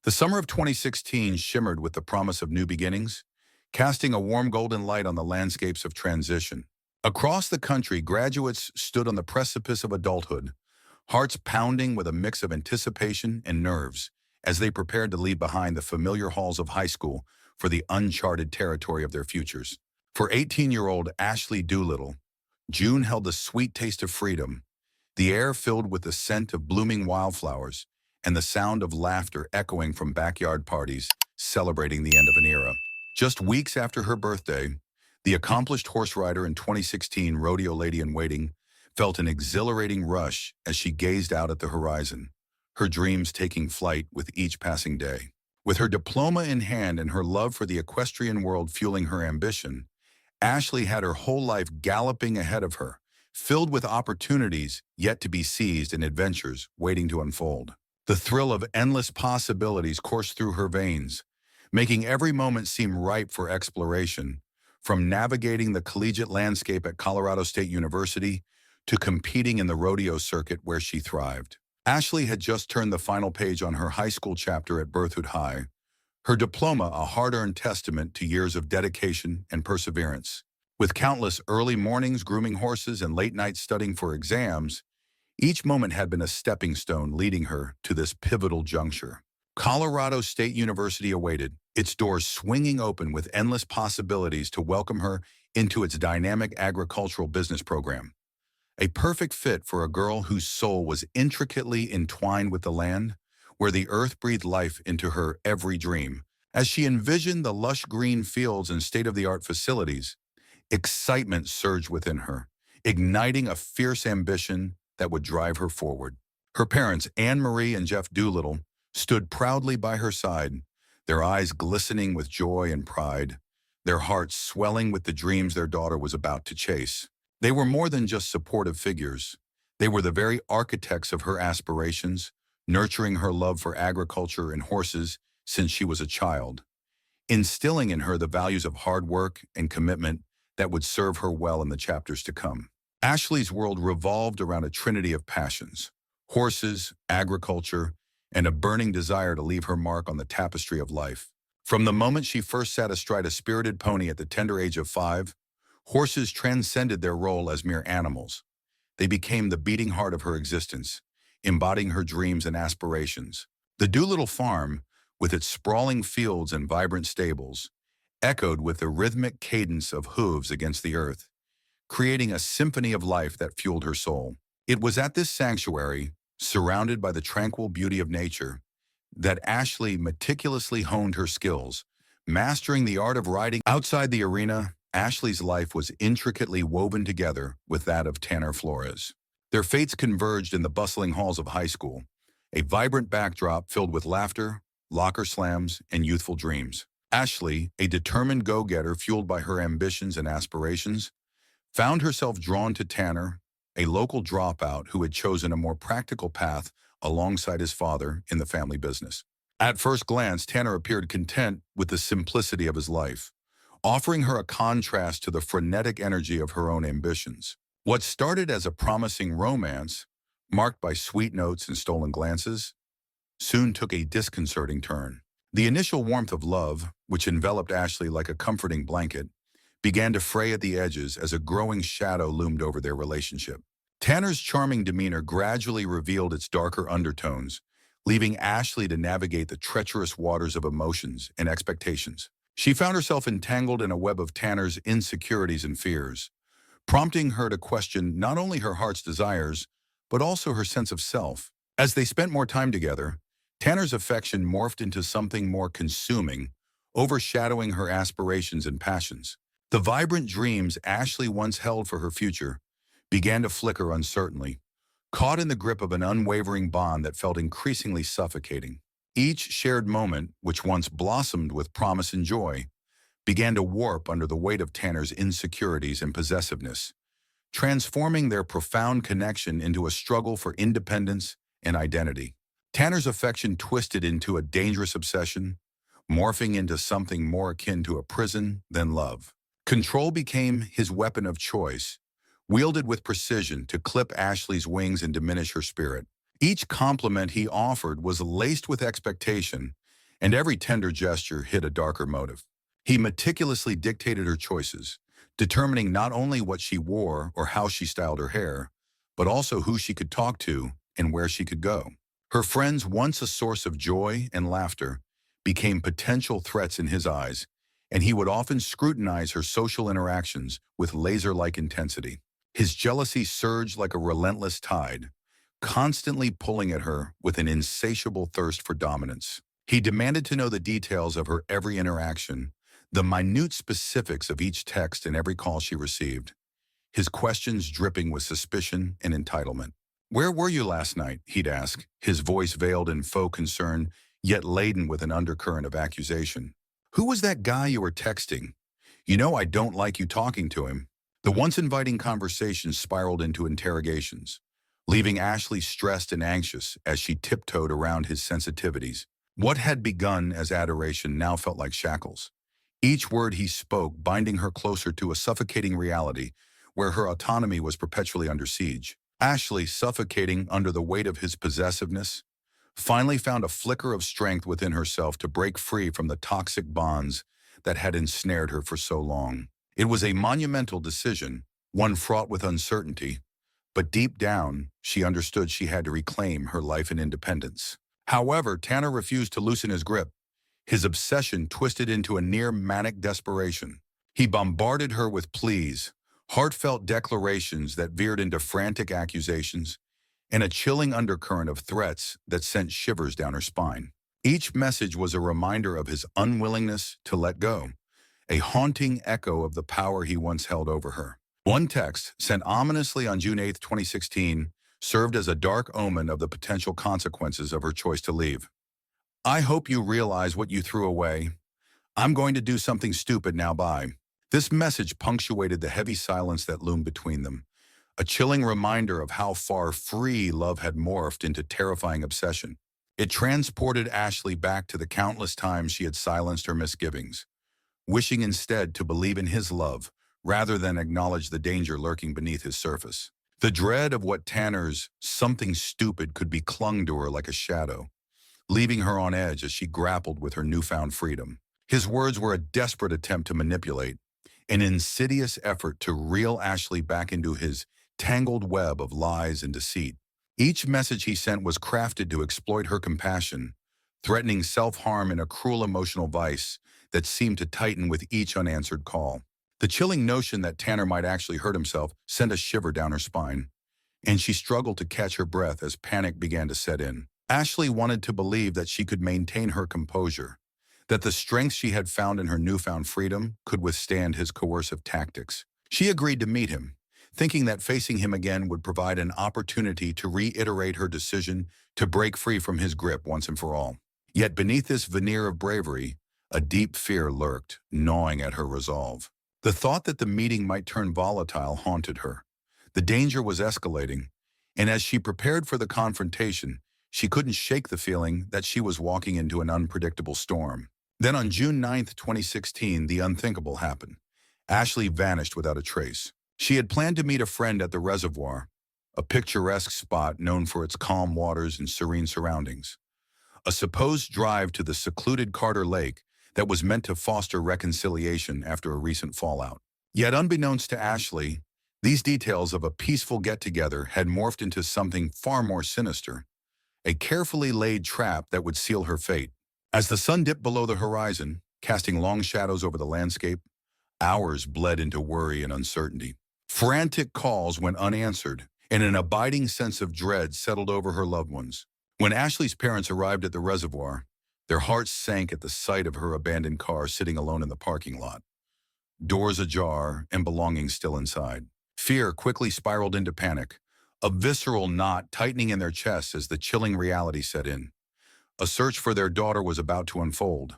The summer of 2016 shimmered with the promise of new beginnings, casting a warm golden light on the landscapes of transition. Across the country, graduates stood on the precipice of adulthood, hearts pounding with a mix of anticipation and nerves as they prepared to leave behind the familiar halls of high school for the uncharted territory of their futures. For 18-year-old Ashley Doolittle, June held the sweet taste of freedom, the air filled with the scent of blooming wildflowers and the sound of laughter echoing from backyard parties celebrating the end of an era. Just weeks after her birthday, the accomplished horse rider and 2016 rodeo lady-in-waiting felt an exhilarating rush as she gazed out at the horizon, her dreams taking flight with each passing day. With her diploma in hand and her love for the equestrian world fueling her ambition, Ashley had her whole life galloping ahead of her, filled with opportunities yet to be seized and adventures waiting to unfold. The thrill of endless possibilities coursed through her veins, making every moment seem ripe for exploration, from navigating the collegiate landscape at Colorado State University to competing in the rodeo circuit where she thrived. Ashley had just turned the final page on her high school chapter at Berthoud High, her diploma a hard-earned testament to years of dedication and perseverance. With countless early mornings grooming horses and late nights studying for exams, each moment had been a stepping stone leading her to this pivotal juncture. Colorado State University awaited, its doors swinging open with endless possibilities to welcome her into its dynamic agricultural business program. A perfect fit for a girl whose soul was intricately entwined with the land, where the earth breathed life into her every dream. As she envisioned the lush green fields and state-of-the-art facilities, excitement surged within her, igniting a fierce ambition that would drive her forward. Her parents, Anne Marie and Jeff Doolittle, stood proudly by her side, their eyes glistening with joy and pride, their hearts swelling with the dreams their daughter was about to chase. They were more than just supportive figures. They were the very architects of her aspirations, nurturing her love for agriculture and horses since she was a child, instilling in her the values of hard work and commitment that would serve her well in the chapters to come. Ashley's world revolved around a trinity of passions: horses, agriculture, and a burning desire to leave her mark on the tapestry of life. From the moment she first sat astride a spirited pony at the tender age of 5, horses transcended their role as mere animals. They became the beating heart of her existence, embodying her dreams and aspirations. The Doolittle farm, with its sprawling fields and vibrant stables, echoed with the rhythmic cadence of hooves against the earth, creating a symphony of life that fueled her soul. It was at this sanctuary, surrounded by the tranquil beauty of nature, that Ashley meticulously honed her skills, mastering the art of riding. Outside the arena, Ashley's life was intricately woven together with that of Tanner Flores. Their fates converged in the bustling halls of high school, a vibrant backdrop filled with laughter, locker slams, and youthful dreams. Ashley, a determined go-getter fueled by her ambitions and aspirations, found herself drawn to Tanner, a local dropout who had chosen a more practical path alongside his father in the family business. At first glance, Tanner appeared content with the simplicity of his life, offering her a contrast to the frenetic energy of her own ambitions. What started as a promising romance, marked by sweet notes and stolen glances, soon took a disconcerting turn. The initial warmth of love, which enveloped Ashley like a comforting blanket, began to fray at the edges as a growing shadow loomed over their relationship. Tanner's charming demeanor gradually revealed its darker undertones, leaving Ashley to navigate the treacherous waters of emotions and expectations. She found herself entangled in a web of Tanner's insecurities and fears, prompting her to question not only her heart's desires, but also her sense of self. As they spent more time together, Tanner's affection morphed into something more consuming, overshadowing her aspirations and passions. The vibrant dreams Ashley once held for her future began to flicker uncertainly, caught in the grip of an unwavering bond that felt increasingly suffocating. Each shared moment, which once blossomed with promise and joy, began to warp under the weight of Tanner's insecurities and possessiveness, transforming their profound connection into a struggle for independence and identity. Tanner's affection twisted into a dangerous obsession, morphing into something more akin to a prison than love. Control became his weapon of choice, wielded with precision to clip Ashley's wings and diminish her spirit. Each compliment he offered was laced with expectation, and every tender gesture hid a darker motive. He meticulously dictated her choices, determining not only what she wore or how she styled her hair, but also who she could talk to and where she could go. Her friends, once a source of joy and laughter, became potential threats in his eyes, and he would often scrutinize her social interactions with laser-like intensity. His jealousy surged like a relentless tide, constantly pulling at her with an insatiable thirst for dominance. He demanded to know the details of her every interaction, the minute specifics of each text and every call she received, his questions dripping with suspicion and entitlement. "Where were you last night?" he'd ask, his voice veiled in faux concern, yet laden with an undercurrent of accusation. "Who was that guy you were texting? You know I don't like you talking to him." The once inviting conversation spiraled into interrogations, leaving Ashley stressed and anxious as she tiptoed around his sensitivities. What had begun as adoration now felt like shackles, each word he spoke binding her closer to a suffocating reality where her autonomy was perpetually under siege. Ashley, suffocating under the weight of his possessiveness, finally found a flicker of strength within herself to break free from the toxic bonds that had ensnared her for so long. It was a monumental decision, one fraught with uncertainty, but deep down, she understood she had to reclaim her life and independence. However, Tanner refused to loosen his grip, his obsession twisted into a near-manic desperation. He bombarded her with pleas, heartfelt declarations that veered into frantic accusations, and a chilling undercurrent of threats that sent shivers down her spine. Each message was a reminder of his unwillingness to let go, a haunting echo of the power he once held over her. One text, sent ominously on June 8, 2016, served as a dark omen of the potential consequences of her choice to leave. "I hope you realize what you threw away. I'm going to do something stupid now, bye." This message punctuated the heavy silence that loomed between them, a chilling reminder of how far free love had morphed into terrifying obsession. It transported Ashley back to the countless times she had silenced her misgivings, wishing instead to believe in his love rather than acknowledge the danger lurking beneath his surface. The dread of what Tanner's something stupid could be clung to her like a shadow, leaving her on edge as she grappled with her newfound freedom. His words were a desperate attempt to manipulate, an insidious effort to reel Ashley back into his tangled web of lies and deceit. Each message he sent was crafted to exploit her compassion, threatening self-harm in a cruel emotional vice that seemed to tighten with each unanswered call. The chilling notion that Tanner might actually hurt himself sent a shiver down her spine, and she struggled to catch her breath as panic began to set in. Ashley wanted to believe that she could maintain her composure, that the strength she had found in her newfound freedom could withstand his coercive tactics. She agreed to meet him, thinking that facing him again would provide an opportunity to reiterate her decision to break free from his grip once and for all. Yet beneath this veneer of bravery, a deep fear lurked, gnawing at her resolve. The thought that the meeting might turn volatile haunted her. The danger was escalating, and as she prepared for the confrontation, she couldn't shake the feeling that she was walking into an unpredictable storm. Then on June 9, 2016, the unthinkable happened. Ashley vanished without a trace. She had planned to meet a friend at the reservoir, a picturesque spot known for its calm waters and serene surroundings. A supposed drive to the secluded Carter Lake that was meant to foster reconciliation after a recent fallout. Yet unbeknownst to Ashley, these details of a peaceful get-together had morphed into something far more sinister, a carefully laid trap that would seal her fate. As the sun dipped below the horizon, casting long shadows over the landscape, hours bled into worry and uncertainty. Frantic calls went unanswered, and an abiding sense of dread settled over her loved ones. When Ashley's parents arrived at the reservoir, their hearts sank at the sight of her abandoned car sitting alone in the parking lot, doors ajar and belongings still inside. Fear quickly spiraled into panic, a visceral knot tightening in their chests as the chilling reality set in. A search for their daughter was about to unfold,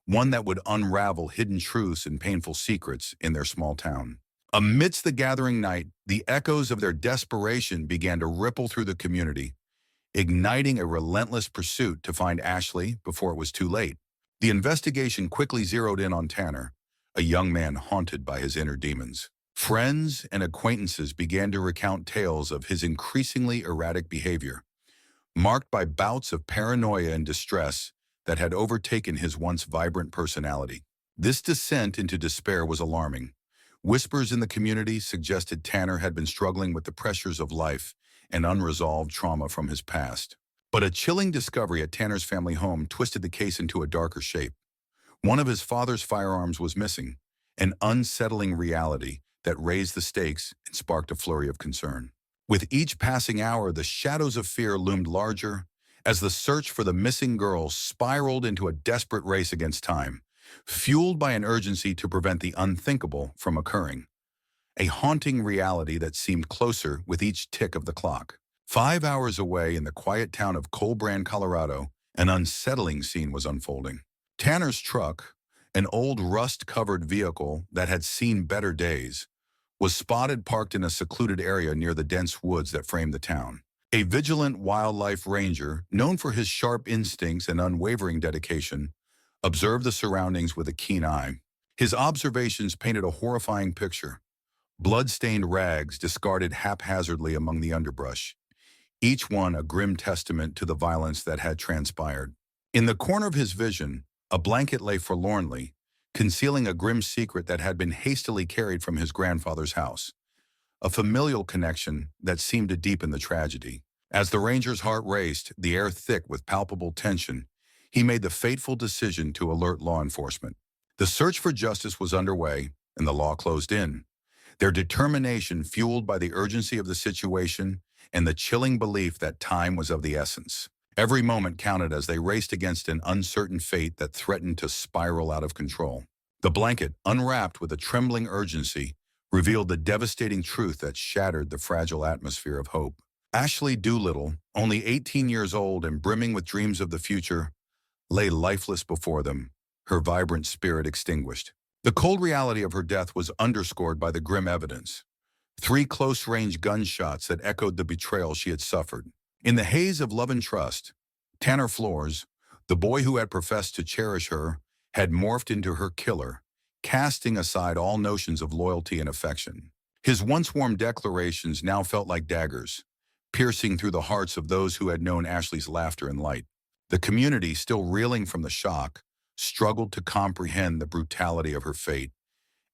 one that would unravel hidden truths and painful secrets in their small town. Amidst the gathering night, the echoes of their desperation began to ripple through the community, igniting a relentless pursuit to find Ashley before it was too late. The investigation quickly zeroed in on Tanner, a young man haunted by his inner demons. Friends and acquaintances began to recount tales of his increasingly erratic behavior, marked by bouts of paranoia and distress that had overtaken his once vibrant personality. This descent into despair was alarming. Whispers in the community suggested Tanner had been struggling with the pressures of life and unresolved trauma from his past. But a chilling discovery at Tanner's family home twisted the case into a darker shape. One of his father's firearms was missing, an unsettling reality that raised the stakes and sparked a flurry of concern. With each passing hour, the shadows of fear loomed larger as the search for the missing girl spiraled into a desperate race against time, fueled by an urgency to prevent the unthinkable from occurring. A haunting reality that seemed closer with each tick of the clock. 5 hours away in the quiet town of Colbrand, Colorado, an unsettling scene was unfolding. Tanner's truck, an old rust-covered vehicle that had seen better days, was spotted parked in a secluded area near the dense woods that framed the town. A vigilant wildlife ranger, known for his sharp instincts and unwavering dedication, observed the surroundings with a keen eye. His observations painted a horrifying picture. Blood-stained rags discarded haphazardly among the underbrush, each one a grim testament to the violence that had transpired. In the corner of his vision, a blanket lay forlornly, concealing a grim secret that had been hastily carried from his grandfather's house. A familial connection that seemed to deepen the tragedy. As the ranger's heart raced, the air thick with palpable tension, he made the fateful decision to alert law enforcement. The search for justice was underway, and the law closed in. Their determination fueled by the urgency of the situation and the chilling belief that time was of the essence. Every moment counted as they raced against an uncertain fate that threatened to spiral out of control. The blanket, unwrapped with a trembling urgency, revealed the devastating truth that shattered the fragile atmosphere of hope. Ashley Doolittle, only 18 years old and brimming with dreams of the future, lay lifeless before them, her vibrant spirit extinguished. The cold reality of her death was underscored by the grim evidence. 3 close-range gunshots that echoed the betrayal she had suffered. In the haze of love and trust, Tanner Flores, the boy who had professed to cherish her, had morphed into her killer, casting aside all notions of loyalty and affection. His once warm declarations now felt like daggers, piercing through the hearts of those who had known Ashley's laughter and light. The community, still reeling from the shock, struggled to comprehend the brutality of her fate,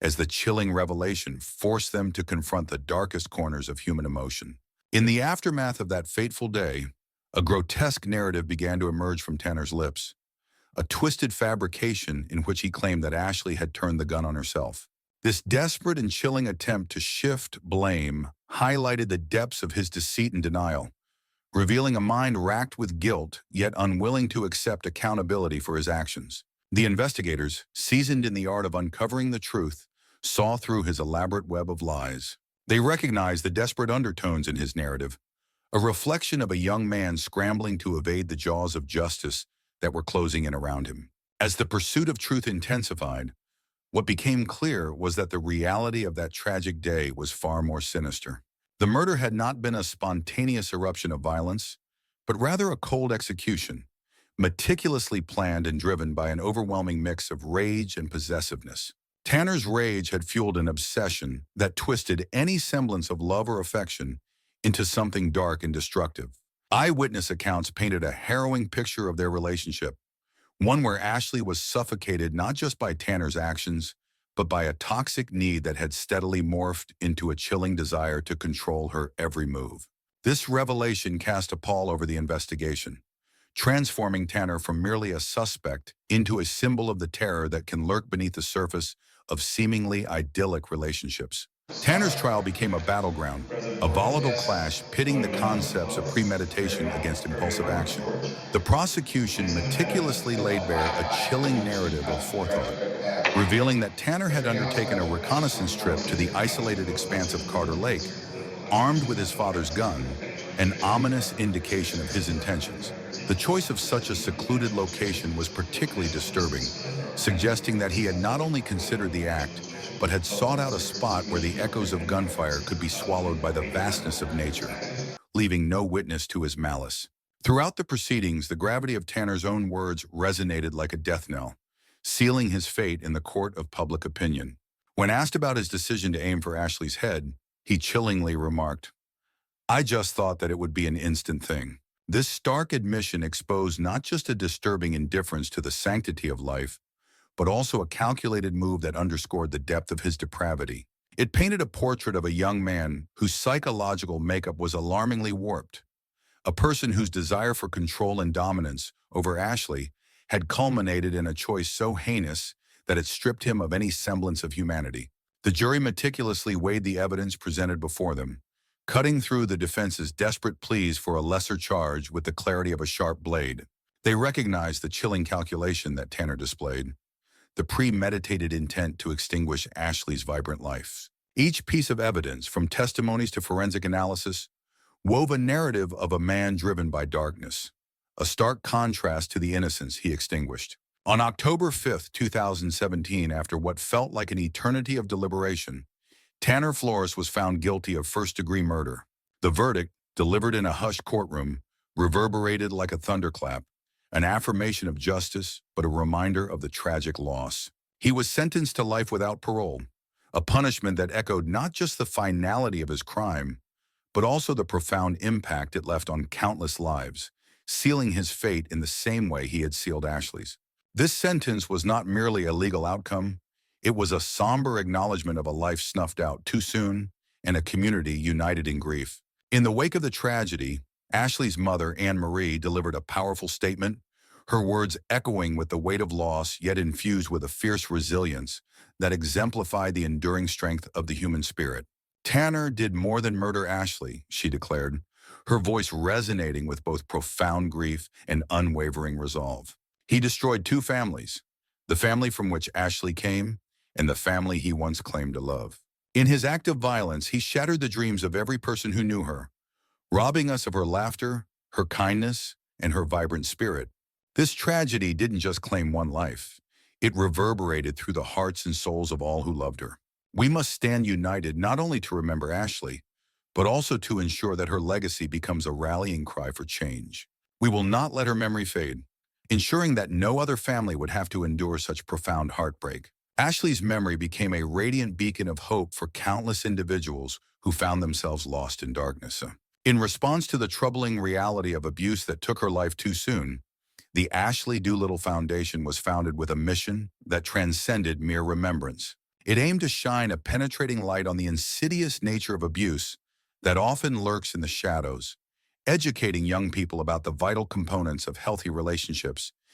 as the chilling revelation forced them to confront the darkest corners of human emotion. In the aftermath of that fateful day, a grotesque narrative began to emerge from Tanner's lips, a twisted fabrication in which he claimed that Ashley had turned the gun on herself. This desperate and chilling attempt to shift blame highlighted the depths of his deceit and denial, revealing a mind racked with guilt yet unwilling to accept accountability for his actions. The investigators, seasoned in the art of uncovering the truth, saw through his elaborate web of lies. They recognized the desperate undertones in his narrative, a reflection of a young man scrambling to evade the jaws of justice that were closing in around him. As the pursuit of truth intensified, what became clear was that the reality of that tragic day was far more sinister. The murder had not been a spontaneous eruption of violence, but rather a cold execution, meticulously planned and driven by an overwhelming mix of rage and possessiveness. Tanner's rage had fueled an obsession that twisted any semblance of love or affection into something dark and destructive. Eyewitness accounts painted a harrowing picture of their relationship, one where Ashley was suffocated not just by Tanner's actions, but by a toxic need that had steadily morphed into a chilling desire to control her every move. This revelation cast a pall over the investigation, transforming Tanner from merely a suspect into a symbol of the terror that can lurk beneath the surface of seemingly idyllic relationships. Tanner's trial became a battleground, a volatile clash pitting the concepts of premeditation against impulsive action. The prosecution meticulously laid bare a chilling narrative of forethought, revealing that Tanner had undertaken a reconnaissance trip to the isolated expanse of Carter Lake, armed with his father's gun, an ominous indication of his intentions. The choice of such a secluded location was particularly disturbing, suggesting that he had not only considered the act, but had sought out a spot where the echoes of gunfire could be swallowed by the vastness of nature, leaving no witness to his malice. Throughout the proceedings, the gravity of Tanner's own words resonated like a death knell, sealing his fate in the court of public opinion. When asked about his decision to aim for Ashley's head, he chillingly remarked, "I just thought that it would be an instant thing. This stark admission exposed not just a disturbing indifference to the sanctity of life, but also a calculated move that underscored the depth of his depravity. It painted a portrait of a young man whose psychological makeup was alarmingly warped, a person whose desire for control and dominance over Ashley had culminated in a choice so heinous that it stripped him of any semblance of humanity. The jury meticulously weighed the evidence presented before them, cutting through the defense's desperate pleas for a lesser charge with the clarity of a sharp blade. They recognized the chilling calculation that Tanner displayed, the premeditated intent to extinguish Ashley's vibrant life. Each piece of evidence, from testimonies to forensic analysis, wove a narrative of a man driven by darkness, a stark contrast to the innocence he extinguished. On October 5, 2017, after what felt like an eternity of deliberation, Tanner Flores was found guilty of first-degree murder. The verdict, delivered in a hushed courtroom, reverberated like a thunderclap, an affirmation of justice, but a reminder of the tragic loss. He was sentenced to life without parole, a punishment that echoed not just the finality of his crime, but also the profound impact it left on countless lives, sealing his fate in the same way he had sealed Ashley's. This sentence was not merely a legal outcome, it was a somber acknowledgement of a life snuffed out too soon and a community united in grief. In the wake of the tragedy, Ashley's mother, Anne Marie, delivered a powerful statement, her words echoing with the weight of loss, yet infused with a fierce resilience that exemplified the enduring strength of the human spirit. Tanner did more than murder Ashley, she declared, her voice resonating with both profound grief and unwavering resolve. He destroyed two families, the family from which Ashley came and the family he once claimed to love. In his act of violence, he shattered the dreams of every person who knew her, robbing us of her laughter, her kindness, and her vibrant spirit. This tragedy didn't just claim one life. It reverberated through the hearts and souls of all who loved her. We must stand united not only to remember Ashley, but also to ensure that her legacy becomes a rallying cry for change. We will not let her memory fade, ensuring that no other family would have to endure such profound heartbreak. Ashley's memory became a radiant beacon of hope for countless individuals who found themselves lost in darkness. In response to the troubling reality of abuse that took her life too soon, the Ashley Doolittle Foundation was founded with a mission that transcended mere remembrance. It aimed to shine a penetrating light on the insidious nature of abuse that often lurks in the shadows, educating young people about the vital components of healthy relationships